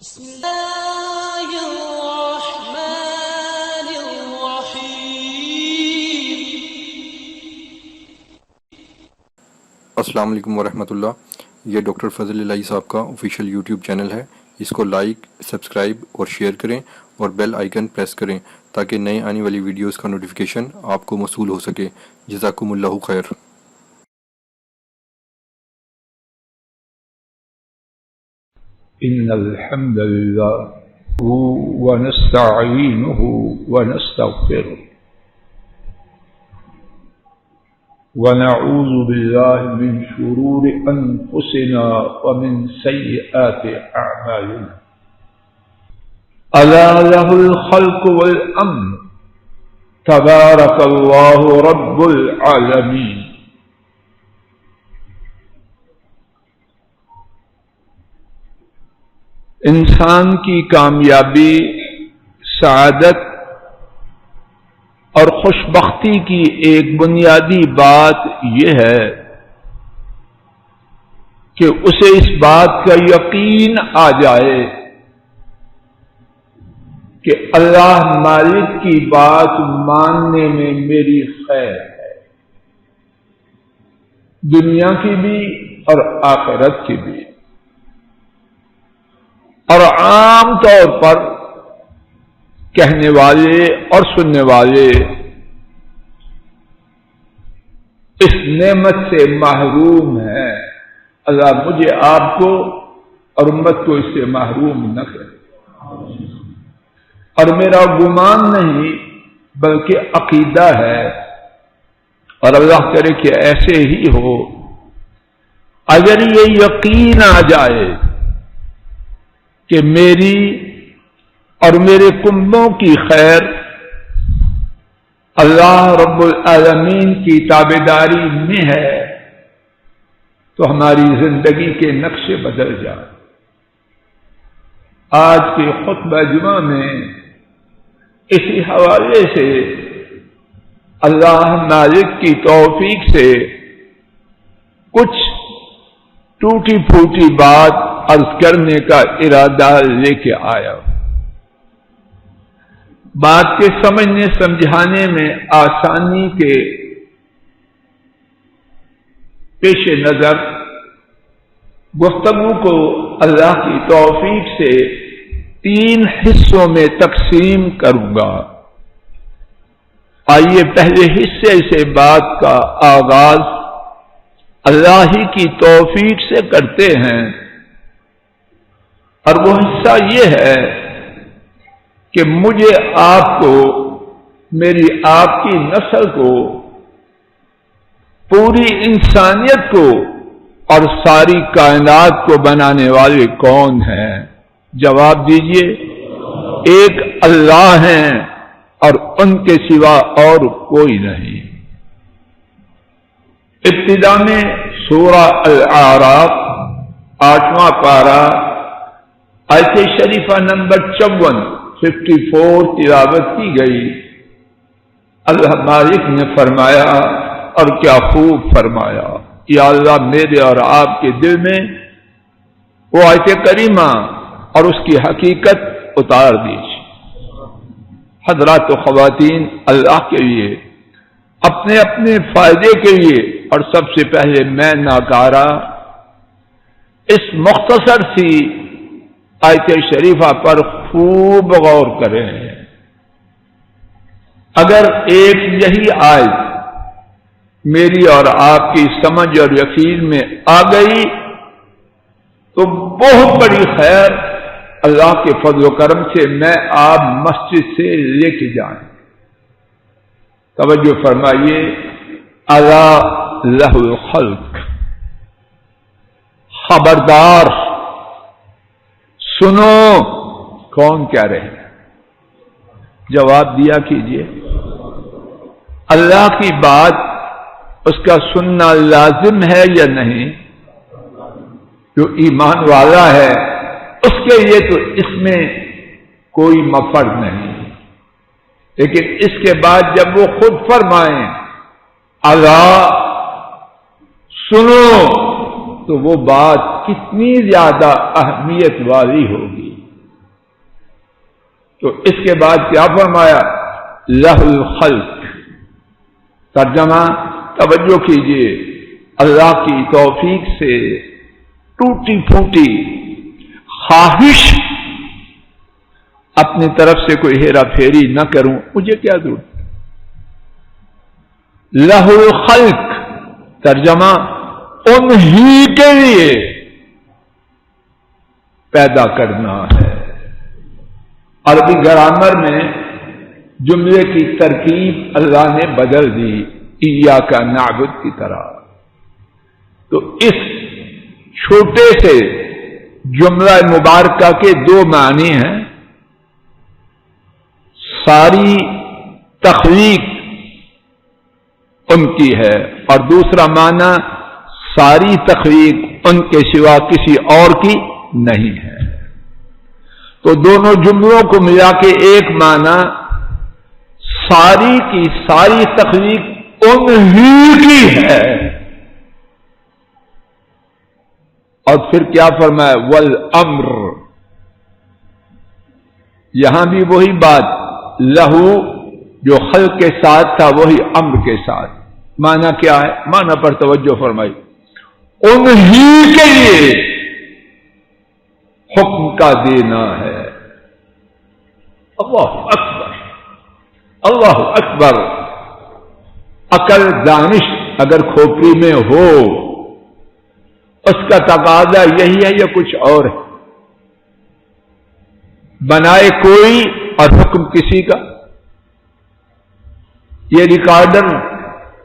بسم الله الرحمن الرحيم. السلام علیکم ورحمۃ اللہ. یہ ڈاکٹر فضل الہی صاحب کا آفیشیل یوٹیوب چینل ہے. اس کو لائک، سبسکرائب اور شیئر کریں اور بیل آئیکن پریس کریں تاکہ نئے آنے والی ویڈیوز کا نوٹیفیکیشن آپ کو موصول ہو سکے. جزاکم اللہ خیر. إن الحمد لله ونستعينه ونستغفره ونعوذ بالله من شرور أنفسنا ومن سيئات أعمالنا ألا له الخلق والأمر تبارك الله رب العالمين. انسان کی کامیابی، سعادت اور خوشبختی کی ایک بنیادی بات یہ ہے کہ اسے اس بات کا یقین آ جائے کہ اللہ مالک کی بات ماننے میں میری خیر ہے، دنیا کی بھی اور آخرت کی بھی. اور عام طور پر کہنے والے اور سننے والے اس نعمت سے محروم ہیں. اللہ مجھے، آپ کو اور امت کو اس سے محروم نہ کرے. اور میرا گمان نہیں بلکہ عقیدہ ہے، اور اللہ کرے کہ ایسے ہی ہو. اگر یہ یقین آ جائے کہ میری اور میرے کنبوں کی خیر اللہ رب العالمین کی تابعداری میں ہے، تو ہماری زندگی کے نقشے بدل جائیں. آج کے خطبہ جمعہ میں اسی حوالے سے اللہ مالک کی توفیق سے کچھ ٹوٹی پھوٹی بات عرض کرنے کا ارادہ لے کے آیا. بات کے سمجھنے سمجھانے میں آسانی کے پیش نظر گفتگو کو اللہ کی توفیق سے 3 حصوں میں تقسیم کروں گا. آئیے پہلے حصے سے بات کا آغاز اللہ ہی کی توفیق سے کرتے ہیں، اور وہ حصہ یہ ہے کہ مجھے، آپ کو، میری آپ کی نسل کو، پوری انسانیت کو اور ساری کائنات کو بنانے والے کون ہیں؟ جواب دیجئے. ایک اللہ ہیں اور ان کے سوا اور کوئی نہیں. ابتدا میں سورہ الاعراف 8واں پارہ آیت شریفہ نمبر 54 تلاوت کی گئی. اللہ مالک نے فرمایا، اور کیا خوب فرمایا، یا اللہ میرے اور آپ کے دل میں وہ آیت کریمہ اور اس کی حقیقت اتار دیجیے. حضرات و خواتین، اللہ کے لیے، اپنے اپنے فائدے کے لیے، اور سب سے پہلے میں ناکارہ اس مختصر سی آیت شریفہ پر خوب غور کریں. اگر ایک یہی آیت میری اور آپ کی سمجھ اور یقین میں آ گئی تو بہت بڑی خیر اللہ کے فضل و کرم سے میں آپ مسجد سے لے کے جائیں. توجہ فرمائیے. الا لہ الخلق، خبردار، سنو. کون کہہ رہے ہیں؟ جواب دیا کیجئے. اللہ کی بات، اس کا سننا لازم ہے یا نہیں؟ جو ایمان والا ہے اس کے لیے تو اس میں کوئی مفر نہیں. لیکن اس کے بعد جب وہ خود فرمائیں اللہ سنو، تو وہ بات کتنی زیادہ اہمیت والی ہوگی. تو اس کے بعد کیا فرمایا؟ لہُ الخلق. ترجمہ توجہ کیجئے، اللہ کی توفیق سے ٹوٹی پھوٹی خواہش اپنی طرف سے کوئی ہیرا پھیری نہ کروں، مجھے کیا ضرورت؟ لہُ الخلق ترجمہ انہی کے لیے پیدا کرنا ہے. عربی گرامر میں جملے کی ترکیب اللہ نے بدل دی ایاک نعبد کی طرح. تو اس چھوٹے سے جملہ مبارکہ کے دو معنی ہیں. ساری تخلیق ان کی ہے، اور دوسرا معنی ساری تخلیق ان کے سوا کسی اور کی نہیں ہے. تو دونوں جملوں کو ملا کے ایک معنی ساری کی ساری تخلیق انہی کی ہے. اور پھر کیا فرمایا؟ والامر. یہاں بھی وہی بات، لہو جو خلق کے ساتھ تھا وہی امر کے ساتھ. معنی کیا ہے؟ معنی پر توجہ فرمائی. انہی کے لیے حکم کا دینا ہے. اللہ اکبر، اللہ اکبر. عقل دانش اگر کھوپڑی میں ہو اس کا تقاضا یہی ہے یا کچھ اور ہے؟ بنائے کوئی اور حکم کسی کا. یہ ریکارڈر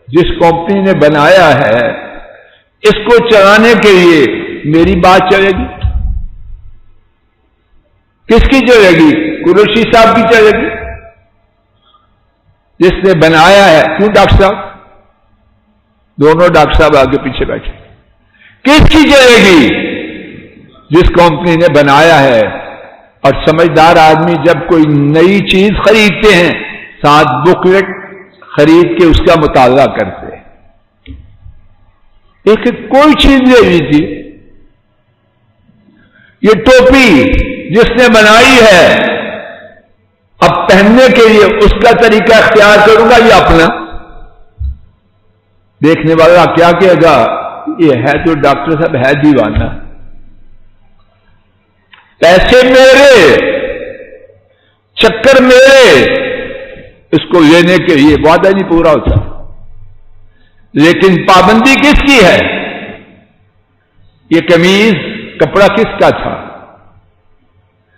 جس کمپنی نے بنایا ہے اس کو چلانے کے لیے میری بات چلے گی؟ کس کی چلے گی؟ قریشی صاحب کی چلے گی جس نے بنایا ہے. کیوں ڈاکٹر صاحب؟ دونوں ڈاکٹر صاحب آگے پیچھے بیٹھے. کس کی چلے گی؟ جس کمپنی نے بنایا ہے. اور سمجھدار آدمی جب کوئی نئی چیز خریدتے ہیں ساتھ بکلیٹ خرید کے اس کا مطالعہ کرتے ہیں. ایک کوئی چیز لے لی تھی، یہ ٹوپی جس نے بنائی ہے اب پہننے کے لیے اس کا طریقہ اختیار کروں گا یا اپنا؟ دیکھنے والا کیا کہے گا؟ یہ ہے تو ڈاکٹر صاحب ہے دیوانہ، پیسے میرے، چکر میرے، اس کو لینے کے لیے وعدہ نہیں پورا ہوتا. لیکن پابندی کس کی ہے؟ یہ قمیض کپڑا کس کا تھا؟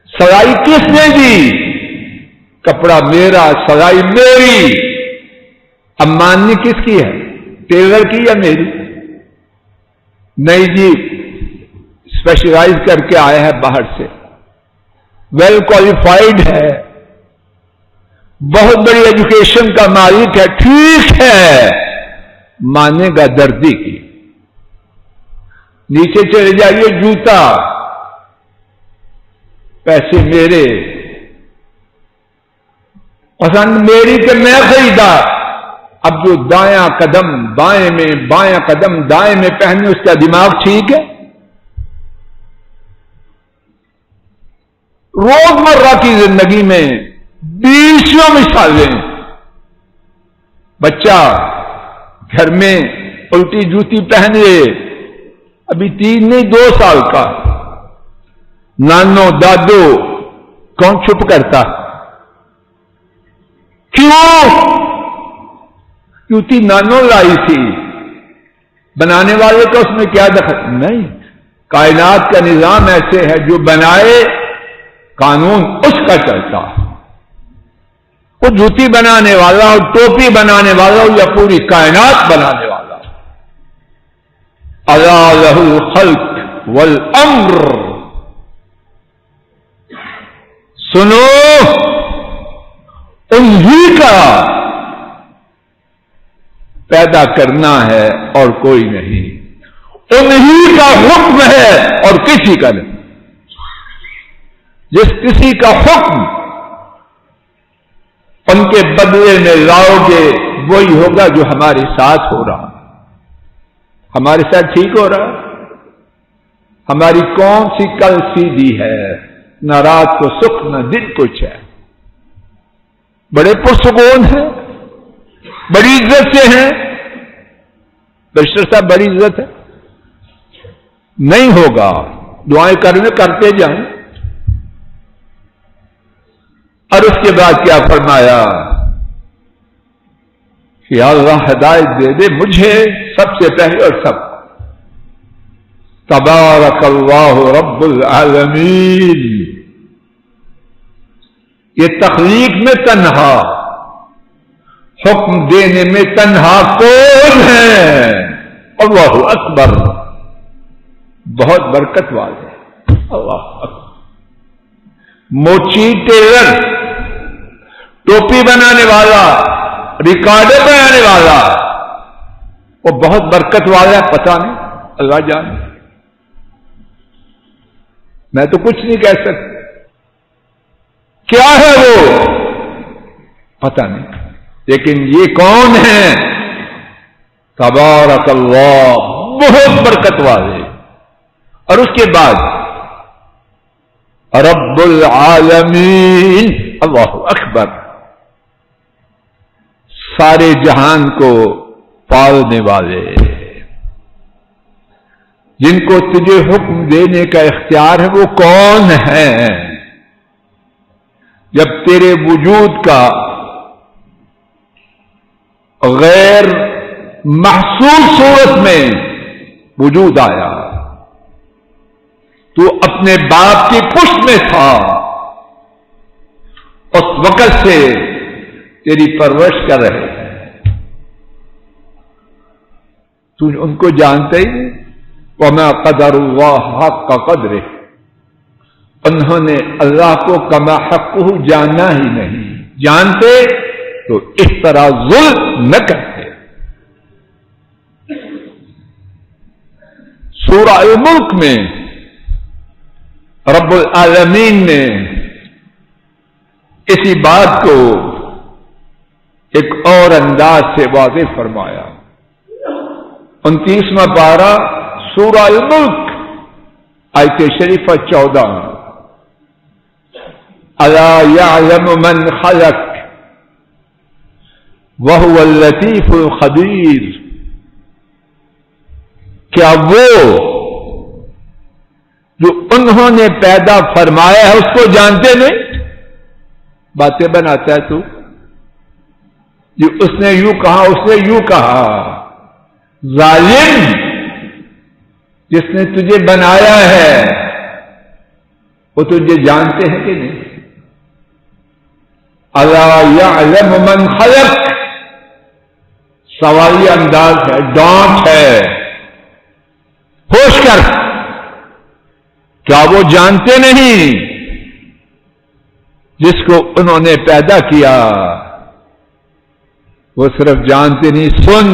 سلائی کس نے دی؟ کپڑا میرا، سلائی میری. اب ماننی کس کی ہے؟ ٹیلر کی یا میری؟ نہیں جی، اسپیشلائز کر کے آیا ہے باہر سے، ویل کوالیفائڈ ہے، بہت بڑی ایجوکیشن کا مالک ہے. ٹھیک ہے، مانے گا دردی کی. نیچے چلے جائیے، جوتا پیسے میرے، پسند میری کہ میں خریدا. اب جو دایاں قدم بائیں میں، بایاں قدم دائیں میں پہنے اس کا دماغ ٹھیک ہے؟ روزمرہ کی زندگی میں 20 مثالیں. بچہ گھر میں الٹی جوتی پہن لے، ابھی 3 نہیں 2 سال کا، نانو دادو کون چھپ کرتا؟ کیوں؟ جوتی نانو لائی تھی، بنانے والے کا اس میں کیا دخل؟ نہیں. کائنات کا نظام ایسے ہے، جو بنائے قانون اس کا چلتا. وہ جوتی بنانے والا ہو، ٹوپی بنانے والا ہو، یا پوری کائنات بنانے والا ہو. الا لہ الخلق والامر. سنو، انہی کا پیدا کرنا ہے اور کوئی نہیں. انہی کا حکم ہے اور کسی کا نہیں. جس کسی کا حکم ان کے بدلے میں لاؤ گے وہی ہوگا جو ہمارے ساتھ ہو رہا. ہمارے ساتھ ٹھیک ہو رہا. ہماری کون سی کل سیدھی ہے؟ نہ رات کو سکھ نہ دن کو چین. بڑے پرسکون ہیں، بڑی عزت سے ہیں. بیشتر صاحب بڑی عزت ہے؟ نہیں ہوگا. دعائیں کرتے جائیں. اور اس کے بعد کیا فرمایا کہ یا اللہ ہدایت دے دے مجھے سب سے پہلے اور سب. تبارک اللہ رب العالمین. یہ تخلیق میں تنہا، حکم دینے میں تنہا کون ہے؟ اللہ اکبر. بہت برکت والے. اللہ اکبر. موچی ٹیلر، ٹوپی بنانے والا، ریکارڈر بنانے والا، وہ بہت برکت والا ہے. پتہ نہیں، اللہ جانے. میں تو کچھ نہیں کہہ سکتا. کیا ہے وہ پتہ نہیں، لیکن یہ کون ہے؟ تبارک اللہ، بہت برکت والے. اور اس کے بعد رب العالمین. اللہ اکبر. سارے جہان کو پالنے والے، جن کو تجھے حکم دینے کا اختیار ہے، وہ کون ہے؟ جب تیرے وجود کا غیر محسوس صورت میں وجود آیا، تو اپنے باپ کی پشت میں تھا. اس وقت سے تیری پرورش کر رہے ہیں. تو ان کو جانتے ہی. وَمَا قَدَرُ اللَّهَ حَقَّ قَدْرِهِ. انہوں نے اللہ کو کما حقہ جانا ہی نہیں. جانتے تو اس طرح ظلم نہ کرتے. سورہ الملک میں رب العالمین نے اسی بات کو ایک اور انداز سے واضح فرمایا. 29واں پارہ سورہ الملک آیت شریفہ 14. الا يعلم من خلق وهو اللطیف الخبیر. کیا وہ جو انہوں نے پیدا فرمایا ہے اس کو جانتے نہیں؟ باتیں بناتا ہے تو یہ اس نے یوں کہا، اس نے یوں کہا. ظالم، جس نے تجھے بنایا ہے وہ تجھے جانتے ہیں کہ نہیں؟ الا یعلم من خلق. سوالی انداز ہے، ڈانٹ ہے. ہوش کر. کیا وہ جانتے نہیں جس کو انہوں نے پیدا کیا؟ وہ صرف جانتے نہیں، سن.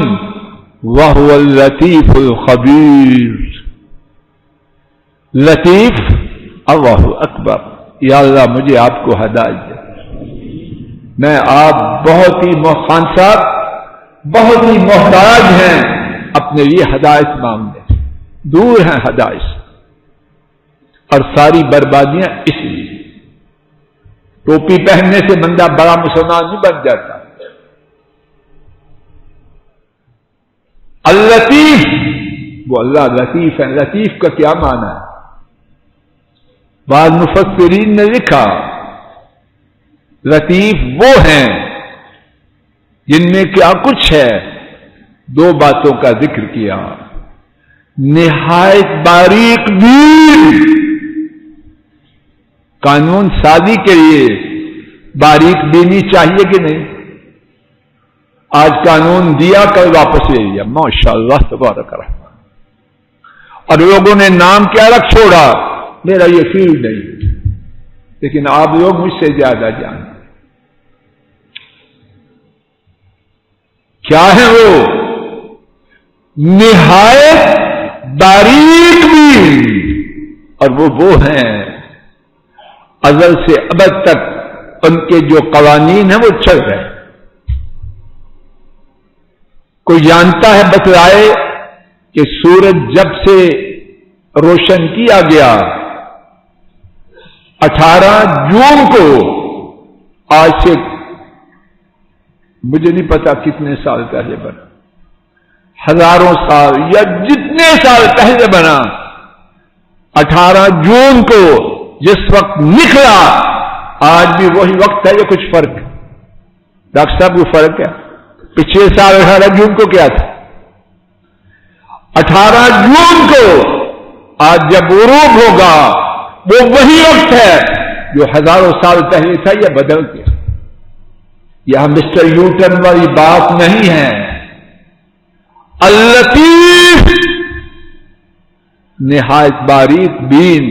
وَهُوَ اللَّطِيفُ الْخَبِيرُ. لطیف. اللہ اکبر. یا اللہ مجھے آپ کو ہدایت دے. میں آپ بہت ہی خان صاحب بہت ہی محتاج ہیں اپنے لیے ہدایت مانگنے. دور ہیں ہدایت سے. اور ساری بربادیاں اس لیے. ٹوپی پہننے سے بندہ بڑا مسلمان نہیں بن جاتا. اللطیف، وہ اللہ لطیف ہے. لطیف کا کیا معنی ہے؟ بعض مفسرین نے لکھا لطیف وہ ہیں جن میں کیا کچھ ہے. دو باتوں کا ذکر کیا. نہایت باریک بین. قانون سازی کے لیے باریک بینی چاہیے کہ نہیں؟ آج قانون دیا، کل واپس لے لیا. ماشاء اللہ تبارک الرحمن. اور لوگوں نے نام کیا رکھ چھوڑا؟ میرا یہ فیلڈ نہیں. لیکن آپ لوگ مجھ سے زیادہ جانتے. کیا ہے وہ؟ نہایت باریک بھی. اور وہ ہیں ازل سے ابد تک ان کے جو قوانین ہیں وہ چل رہے ہیں. کوئی جانتا ہے بتلائے کہ سورج جب سے روشن کیا گیا 18 جون کو، آج سے مجھے نہیں پتا کتنے سال پہلے بنا، ہزاروں سال یا جتنے سال پہلے بنا، 18 جون کو جس وقت نکلا آج بھی وہی وقت ہے یا کچھ فرق؟ ڈاکٹر صاحب کو فرق ہے؟ پچھلے سال 18 جون کو کیا تھا؟ 18 جون کو آج جب غروب ہوگا وہ وہی وقت ہے جو ہزاروں سال پہلے تھا یا بدل گیا؟ یہاں مسٹر یوٹن والی بات نہیں ہے. اللطیف، نہایت باریک بین،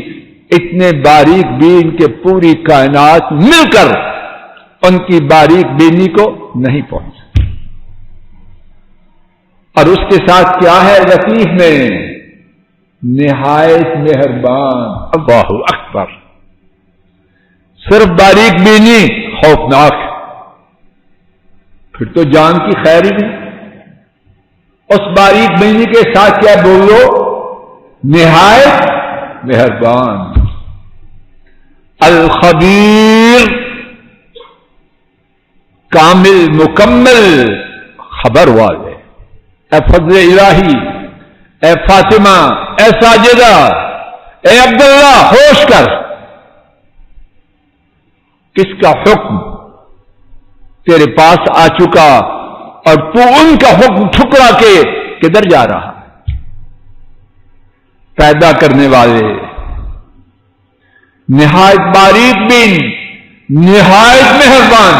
اتنے باریک بین کہ پوری کائنات مل کر ان کی باریک بینی کو نہیں پہنچ سکتی. اور اس کے ساتھ کیا ہے لطیف میں؟ نہایت مہربان. اللہ اکبر. صرف باریک بینی خوفناک ہے، پھر تو جان کی خیر ہی نہیں. اس باریک بینی کے ساتھ کیا بولو؟ نہایت مہربان. الخبیر، کامل مکمل خبر والے. اے فضل الہی، اے فاطمہ، اے ساجدہ، اے عبداللہ، ہوش کر. کس کا حکم تیرے پاس آ چکا اور تو ان کا حکم ٹھکرا کے کدھر جا رہا؟ پیدا کرنے والے، نہایت باریک بین، نہایت مہربان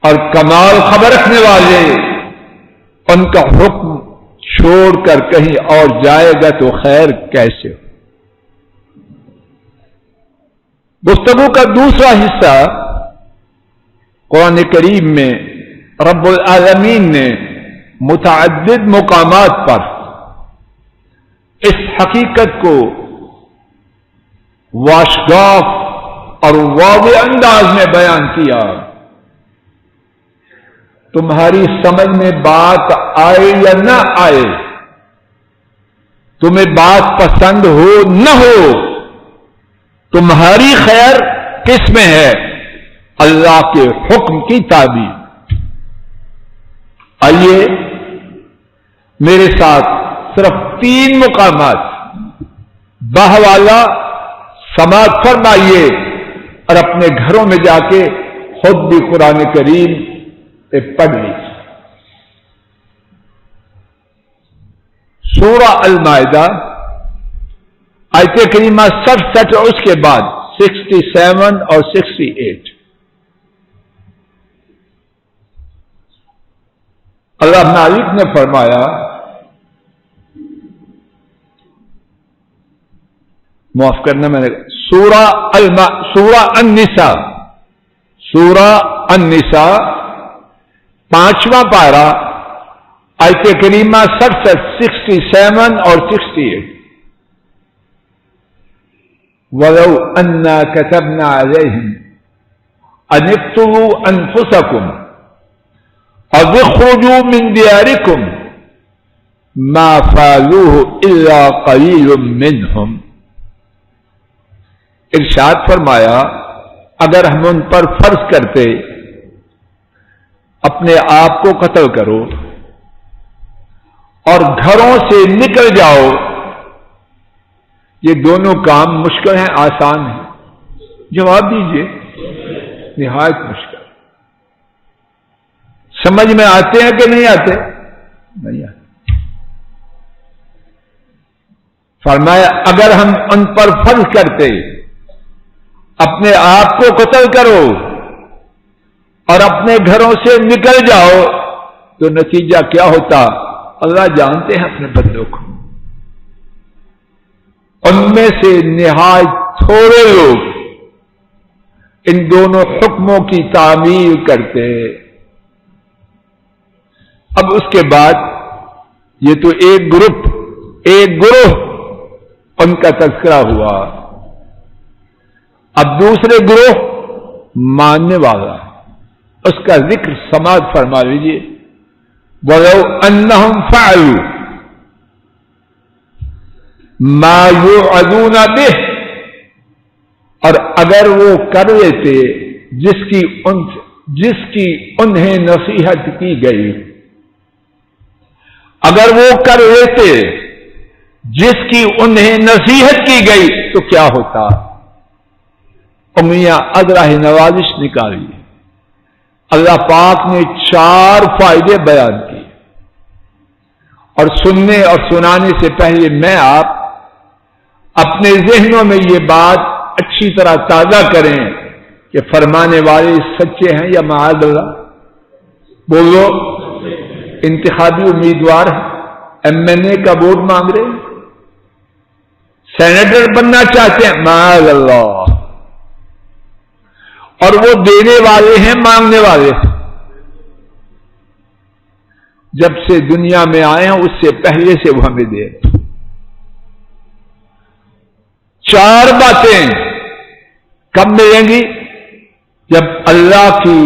اور کمال خبر رکھنے والے، ان کا حکم چھوڑ کر کہیں اور جائے گا تو خیر کیسے ہو؟ گفتگو کا دوسرا حصہ قرآن کریم میں رب العالمین نے متعدد مقامات پر اس حقیقت کو واشگاف اور واضح انداز میں بیان کیا. تمہاری سمجھ میں بات آئے یا نہ آئے، تمہیں بات پسند ہو نہ ہو، تمہاری خیر کس میں ہے؟ اللہ کے حکم کی تعبیر. آئیے میرے ساتھ صرف 3 مقامات بہوالا سماعت فرمائیے اور اپنے گھروں میں جا کے خود بھی قرآن کریم پہ پڑھ لیجیے. سورہ المائدہ آیت کریمہ 67 اور اس کے بعد 67 اور 68. اللہ مالک نے فرمایا، معاف کرنا میں نے سورہ النساء، سورہ النساء 5واں پارہ آیت کریمہ 67 67 اور 68. وَلَوْ أَنَّا كَتَبْنَا عَلَيْهِمْ أَنِ اقْتُلُوا أَنفُسَكُمْ أَوْ اخْرُجُوا مِنْ دِيَارِكُمْ مَا فَعَلُوهُ إِلَّا قَلِيلٌ مِّنْهُمْ. ارشاد فرمایا، اگر ہم ان پر فرض کرتے اپنے آپ کو قتل کرو اور گھروں سے نکل جاؤ، یہ دونوں کام مشکل ہیں آسان ہیں؟ جواب دیجئے. نہایت مشکل. سمجھ میں آتے ہیں کہ نہیں آتے؟ نہیں آتے. فرمایا اگر ہم ان پر فرض کرتے اپنے آپ کو قتل کرو اور اپنے گھروں سے نکل جاؤ تو نتیجہ کیا ہوتا؟ اللہ جانتے ہیں اپنے بندوں کو. ان میں سے نہایت تھوڑے لوگ ان دونوں حکموں کی تعمیل کرتے. اب اس کے بعد یہ تو ایک گروہ ان کا تذکرہ ہوا. اب دوسرے گروہ ماننے والا، اس کا ذکر سماعت فرما لیجیے. وَلَوْ أَنَّهُمْ فَعَلُوا مَا يُوعَظُونَ بِهِ، اور اگر وہ کر لیتے جس کی جس کی انہیں نصیحت کی گئی. اگر وہ کر لیتے جس کی انہیں نصیحت کی گئی تو کیا ہوتا؟ میاں ازراہ نوازش نکالی. اللہ پاک نے 4 فائدے بیان کیے، اور سننے اور سنانے سے پہلے میں آپ اپنے ذہنوں میں یہ بات اچھی طرح تازہ کریں کہ فرمانے والے سچے ہیں یا معاذ اللہ؟ بولو. انتخابی امیدوار MNA کا ووٹ مانگ رہے ہیں، سینیٹر بننا چاہتے ہیں، معاذ اللہ، اور وہ دینے والے ہیں مانگنے والے ہیں. جب سے دنیا میں آئے ہیں اس سے پہلے سے وہ ہمیں دے رہے. 4 باتیں کب ملیں گی؟ جب اللہ کی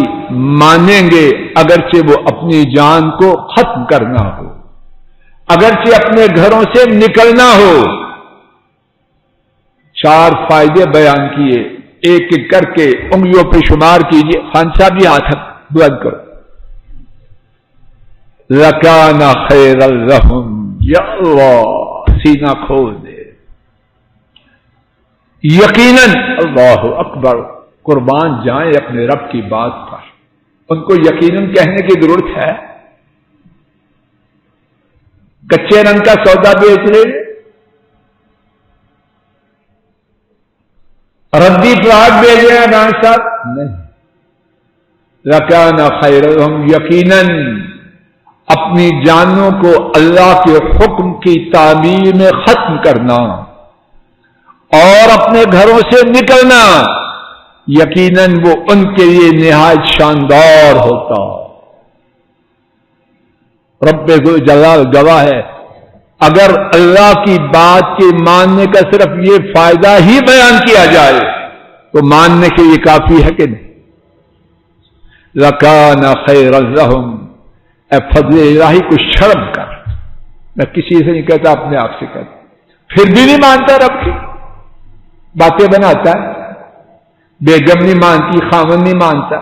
مانیں گے اگرچہ وہ اپنی جان کو ختم کرنا ہو، اگرچہ اپنے گھروں سے نکلنا ہو. 4 فائدے بیان کیے، ایک ایک کر کے انگلیوں پہ شمار کیجیے. خان صاحب یہ ہاتھ بلند کرو. لَكَانَ خَيْرًا لَهُمْ، یا اللہ سینہ کھول دے. یقیناً، اللہ اکبر، قربان جائیں اپنے رب کی بات پر. ان کو یقیناً کہنے کی ضرورت ہے؟ کچے رنگ کا سودا بیچ لے، ردی پلاٹ بیچ رہے ہیں ران صاحب؟ نہیں. لَكَانَ خَيْرًا لَهُمْ، یقیناً اپنی جانوں کو اللہ کے حکم کی تعمیر میں ختم کرنا اور اپنے گھروں سے نکلنا، یقیناً وہ ان کے لیے نہایت شاندار ہوتا. رب جلال گواہ ہے، اگر اللہ کی بات کے ماننے کا صرف یہ فائدہ ہی بیان کیا جائے تو ماننے کے لیے کافی ہے کہ نہیں؟ لَكَانَ خَيْرًا لَهُمْ. اے فضل الہی کو شرم کر. میں کسی سے نہیں کہتا، اپنے آپ سے کہتا. پھر بھی نہیں مانتا رب کی باتیں بناتا ہے. بیگم نہیں مانتی، خاوند نہیں مانتا،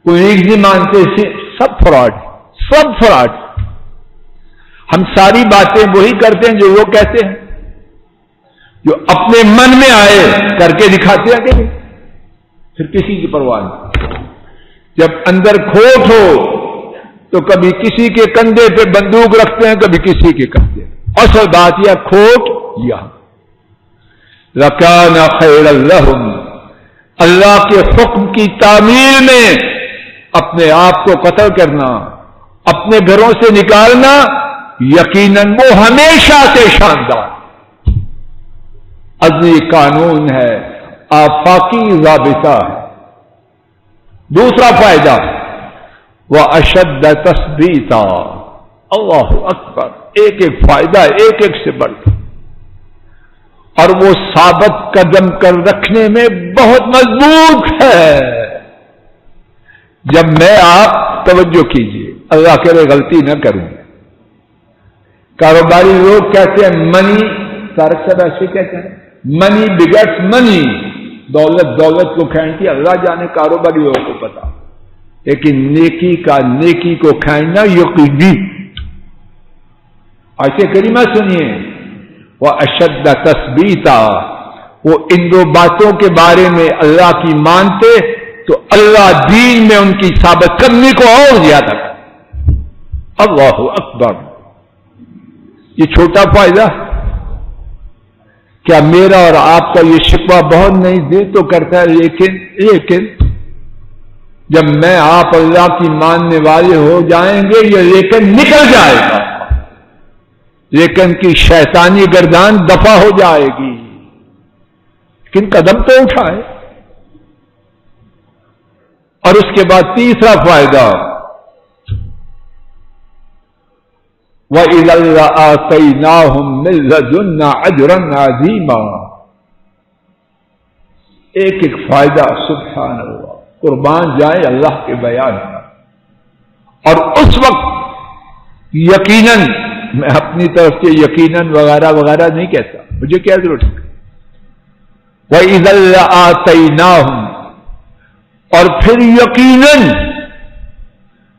کولیگ نہیں مانتے، سب فراڈ، سب فراڈ. ہم ساری باتیں وہی کرتے ہیں جو وہ کہتے ہیں، جو اپنے من میں آئے کر کے دکھاتے ہیں کہ نہیں. پھر کسی کی پرواہ نہیں. جب اندر کھوٹ ہو تو کبھی کسی کے کندھے پہ بندوق رکھتے ہیں، کبھی کسی کے کندھے. اصل بات یہ کھوٹ یہ لَكَانَ خَيْرًا لَهُمْ. اللہ کے حکم کی تعمیل میں اپنے آپ کو قتل کرنا، اپنے گھروں سے نکالنا، یقیناً وہ ہمیشہ سے شاندار ازلی قانون ہے، آفاقی ضابطہ ہے. دوسرا فائدہ، وَأَشَدَّ تَثْبِيتًا. اللہ اکبر، ایک ایک فائدہ ایک ایک سے بڑھ کر، اور وہ ثابت قدم کر رکھنے میں بہت مضبوط ہے. جب میں آپ توجہ کیجئے، اللہ کرے غلطی نہ کروں. کاروباری لوگ کہتے ہیں منی، تارک صاحب ایسے کہتے ہیں، منی بگیٹس منی. دولت دولت کو کھینچتی، اللہ جانے کاروباری لوگوں کو پتا. لیکن نیکی کا نیکی کو کھینچنا یقینی. ایسے کریمہ سنیے، وَأَشَدَّ تَثْبِيتًا. وہ ان 2 باتوں کے بارے میں اللہ کی مانتے تو اللہ دین میں ان کی ثابت کرنے کو اور زیادہ کرتا. اللہ اکبر. یہ چھوٹا فائدہ کیا میرا اور آپ کا یہ شکوہ بہت نہیں دے تو کرتا ہے، لیکن جب میں آپ اللہ کی ماننے والے ہو جائیں گے یہ لیکن نکل جائے گا، لیکن کی شیطانی گردان دفع ہو جائے گی. لیکن قدم تو اٹھائے. اور اس کے بعد تیسرا فائدہ، وَإِذًا لَآتَيْنَاهُم مِّن لَّدُنَّا أَجْرًا عَظِيمًا. ایک ایک فائدہ، سبحان اللہ، قربان جائے اللہ کے بیان کا. اور اس وقت یقیناً، میں اپنی طرف سے یقیناً وغیرہ وغیرہ نہیں کہتا، مجھے کیا ضرورت ہے. وَإِذًا لَآتَيْنَاهُم، اور پھر یقیناً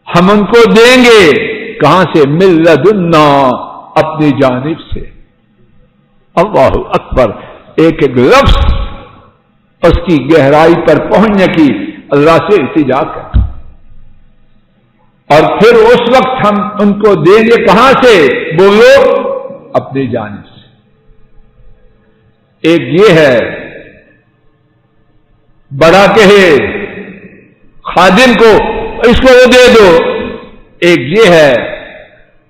ہم ان کو دیں گے کہاں سے؟ من لدنا، اپنی جانب سے۔ اللہ اکبر، ایک ایک لفظ اس کی گہرائی پر پہنچنے کی اللہ سے التجا کر، اور پھر اس وقت ہم ان کو دیں گے کہاں سے؟ بولو، اپنی جانب سے۔ ایک یہ ہے بڑا کہے خادم کو اس کو وہ دے دو، ایک یہ ہے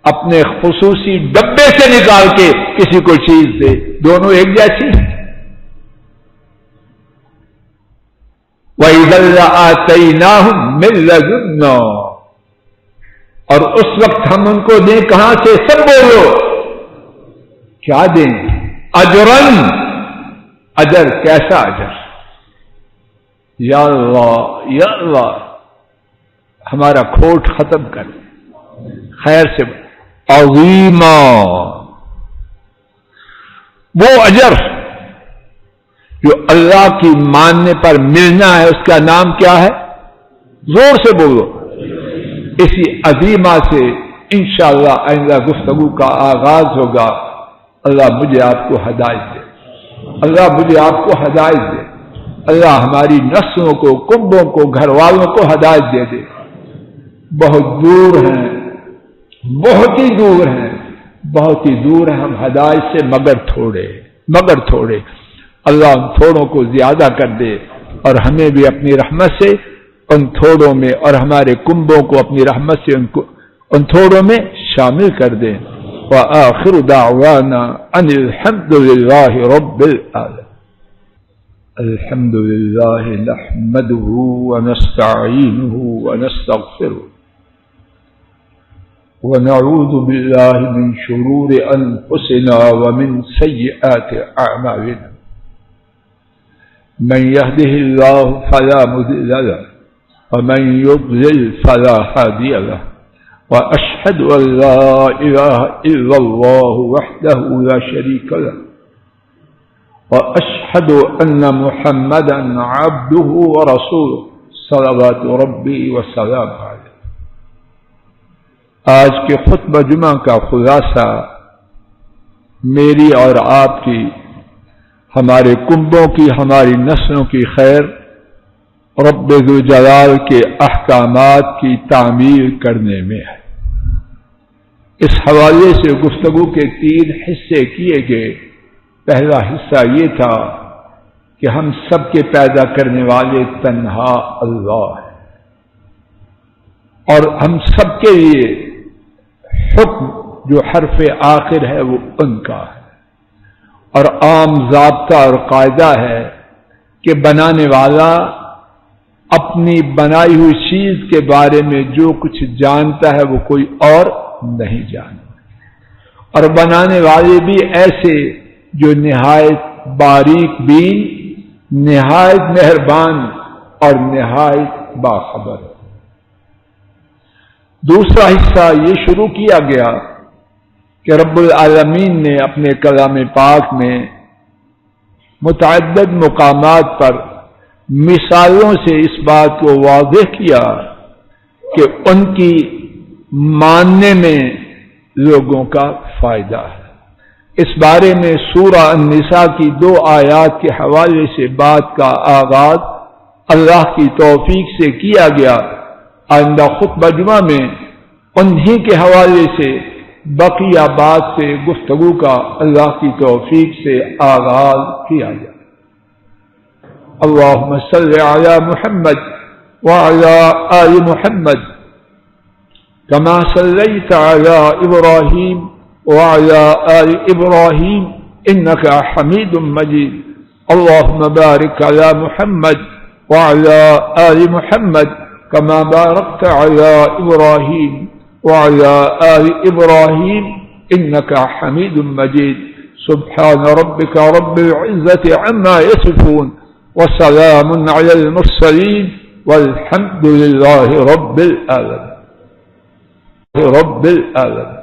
اپنے خصوصی ڈبے سے نکال کے کسی کو چیز دے، دونوں ایک جیسی ہیں۔ وَإِذَا لَآتَيْنَاهُم مِّن لَّدُنَّا، اور اس وقت ہم ان کو دیں کہاں سے؟ سب بولو، کیا دیں؟ اجرن، اجر، کیسا اجر؟ یا اللہ یا اللہ، ہمارا کھوٹ ختم کر، خیر سے عظیما، وہ اجر جو اللہ کی ماننے پر ملنا ہے، اس کا نام کیا ہے؟ زور سے بولو۔ اسی عظیمہ سے انشاءاللہ آئندہ گفتگو کا آغاز ہوگا۔ اللہ مجھے آپ کو ہدایت دے، اللہ مجھے آپ کو ہدایت دے، اللہ ہماری نسلوں کو، کنبوں کو، گھر والوں کو ہدایت دے دے۔ بہت دور ہیں، بہت ہی دور ہیں، بہت ہی دور ہیں ہم ہدایت سے، مگر تھوڑے۔ اللہ ان تھوڑوں کو زیادہ کر دے، اور ہمیں بھی اپنی رحمت سے ان تھوڑوں میں، اور ہمارے کنبوں کو اپنی رحمت سے ان تھوڑوں میں شامل کر دے۔ وآخر دعوانا ان الحمد للہ رب العالمین۔ الحمد للہ نحمده ونستعینه ونستغفره ونعوذ باللہ من شرور انفسنا ومن سیئات اعمالنا، من يهده الله فلا مضل له ومن يضلل فلا هادي له، واشهد ان لا اله الا الله وحده لا شريك له، واشهد ان محمدا عبده ورسوله صلوات ربي وسلامه عليه۔ آج کے خطبہ جمعہ کا خلاصہ میری اور آپ کی، ہمارے کنبوں کی، ہماری نسلوں کی خیر، رب ذوالجلال کے احکامات کی تعمیل کرنے میں ہے۔ اس حوالے سے گفتگو کے 3 حصے کیے گئے۔ پہلا حصہ یہ تھا کہ ہم سب کے پیدا کرنے والے تنہا اللہ ہے، اور ہم سب کے لیے حکم جو حرف آخر ہے وہ ان کا ہے، اور عام ضابطہ اور قاعدہ ہے کہ بنانے والا اپنی بنائی ہوئی چیز کے بارے میں جو کچھ جانتا ہے وہ کوئی اور نہیں جانتا، اور بنانے والے بھی ایسے جو نہایت باریک بین، نہایت مہربان اور نہایت باخبر۔ دوسرا حصہ یہ شروع کیا گیا کہ رب العالمین نے اپنے کلام پاک میں متعدد مقامات پر مثالوں سے اس بات کو واضح کیا کہ ان کی ماننے میں لوگوں کا فائدہ ہے۔ اس بارے میں سورہ النساء کی 2 آیات کے حوالے سے بات کا آغاز اللہ کی توفیق سے کیا گیا۔ آئندہ خطبہ جمعہ میں انہی کے حوالے سے بقیہ بات سے گفتگو کا اللہ کی توفیق سے آغاز کیا جائے۔ اللہم صل علی محمد وعلی آل محمد کما صلیت علی ابراہیم وعلی آل ابراہیم انکا حمید مجید۔ اللہم بارک علی محمد وعلی آل محمد کما بارکت علی ابراہیم وعلی آل ابراہیم انکا حمید مجید۔ سبحان ربک رب العزت عما یصفون وسلام علی المرسلین والحمد للہ رب العالمین۔